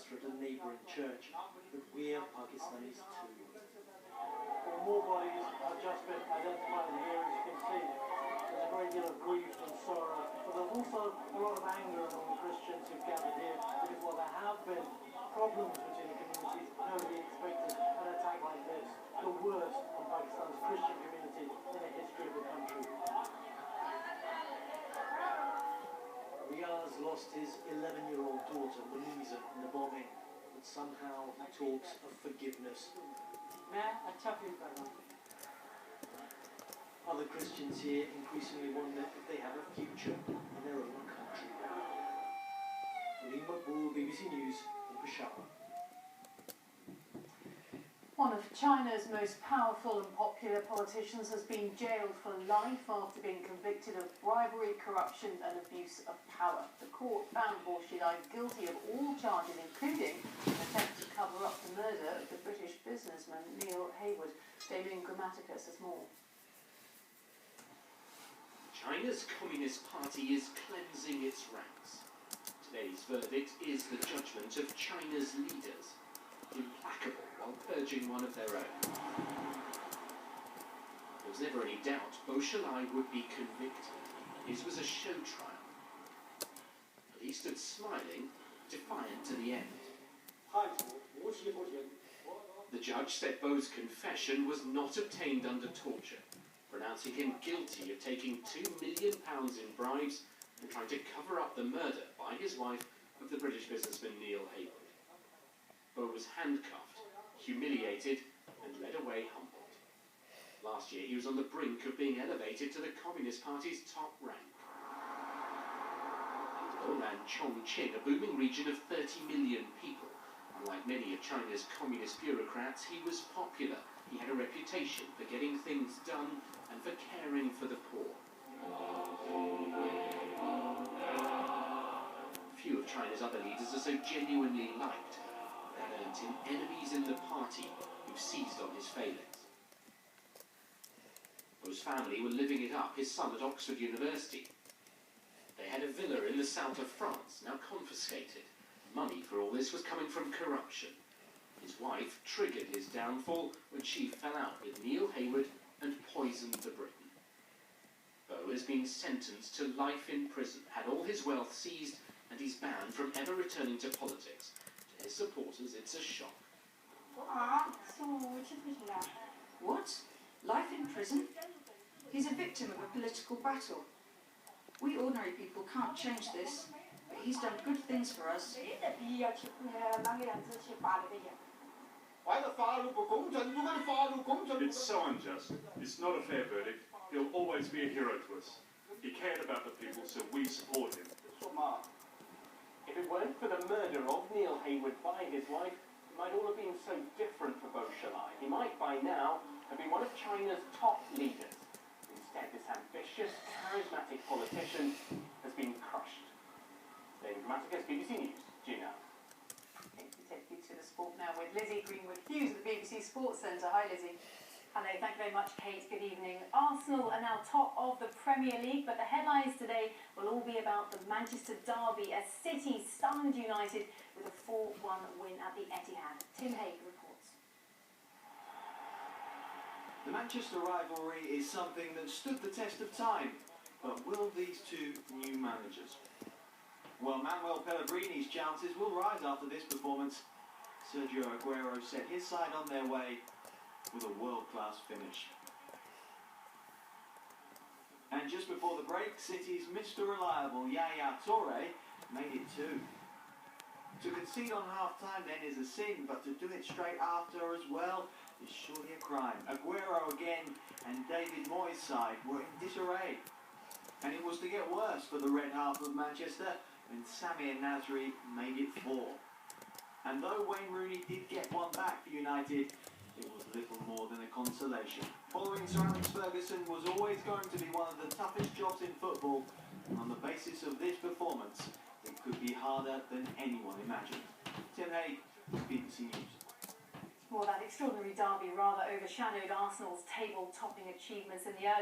pastor at a neighbouring church, but we are Pakistanis too. More bodies have just been identified here, as you can see. There's a great deal of grief and sorrow, but there's also a lot of anger among the Christians who've gathered here, because while there have been problems between the communities, nobody expected an attack like this, the worst on Pakistan's Christian community in the history of the country. Riaz lost his 11-year-old daughter, Louisa, in the bombing, but somehow he talks of forgiveness. Other Christians here increasingly wonder if they have a future in their own country. BBC News in Peshawar. One of China's most powerful and popular politicians has been jailed for life after being convicted of bribery, corruption and abuse of power. The court found Bo Xilai guilty of all charges, including an attempt to cover up the murder of the British businessman Neil Haywood. Damien Grammaticus has more. China's Communist Party is cleansing its ranks. Today's verdict is the judgment of China's leaders, implacable while purging one of their own. There was never any doubt Bo Xilai would be convicted. His was a show trial. But he stood smiling, defiant to the end. The judge said Bo's confession was not obtained under torture, pronouncing him guilty of taking £2 million in bribes and trying to cover up the murder by his wife of the British businessman Neil Haywood. Bo was handcuffed, humiliated and led away humbled. Last year he was on the brink of being elevated to the Communist Party's top rank. In Onan Chongqing, a booming region of 30 million people, unlike many of China's communist bureaucrats, he was popular. He had a reputation for getting things done and for caring for the poor. Few of China's other leaders are so genuinely liked. That earned him enemies in the party who seized on his failings. Bo's family were living it up, his son at Oxford University. They had a villa in the south of France, now confiscated. Money for all this was coming from corruption. His wife triggered his downfall when she fell out with Neil Haywood and poisoned the Briton. Bo has been sentenced to life in prison, had all his wealth seized, and he's banned from ever returning to politics. To his supporters, it's a shock. What? Life in prison? He's a victim of a political battle. We ordinary people can't change this, but he's done good things for us. It's so unjust. It's not a fair verdict. He'll always be a hero to us. He cared about the people, so we support him. If it weren't for the murder of Neil Haywood by his wife, it might all have been so different for Bo Xilai. He might by now have been one of China's top leaders. Instead, this ambitious, charismatic politician has been crushed. Damien Grammaticus, BBC News, Gina. Okay, we take you to the sport now with Lizzie Greenwood-Hughes at the BBC Sports Centre. Hi, Lizzie. Hello, thank you very much, Kate. Good evening. Arsenal are now top of the Premier League, but the headlines today will all be about the Manchester derby as City stunned United with a 4-1 win at the Etihad. Tim Hague reports. The Manchester rivalry is something that stood the test of time, but will these two new managers? Well, Manuel Pellegrini's chances will rise after this performance. Sergio Aguero set his side on their way with a world-class finish. And just before the break, City's Mr. Reliable Yaya Toure made it too. To concede on half-time then is a sin, but to do it straight after as well is surely a crime. Aguero again and David Moyes' side were in disarray. And it was to get worse for the red half of Manchester when Samir Nasri made it 4. And though Wayne Rooney did get one back for United, it was little more than a consolation. Following Sir Alex Ferguson was always going to be one of the toughest jobs in football, and on the basis of this performance, it could be harder than anyone imagined. Tim Hague, BBC News. Well, that extraordinary derby rather overshadowed Arsenal's table-topping achievements in the early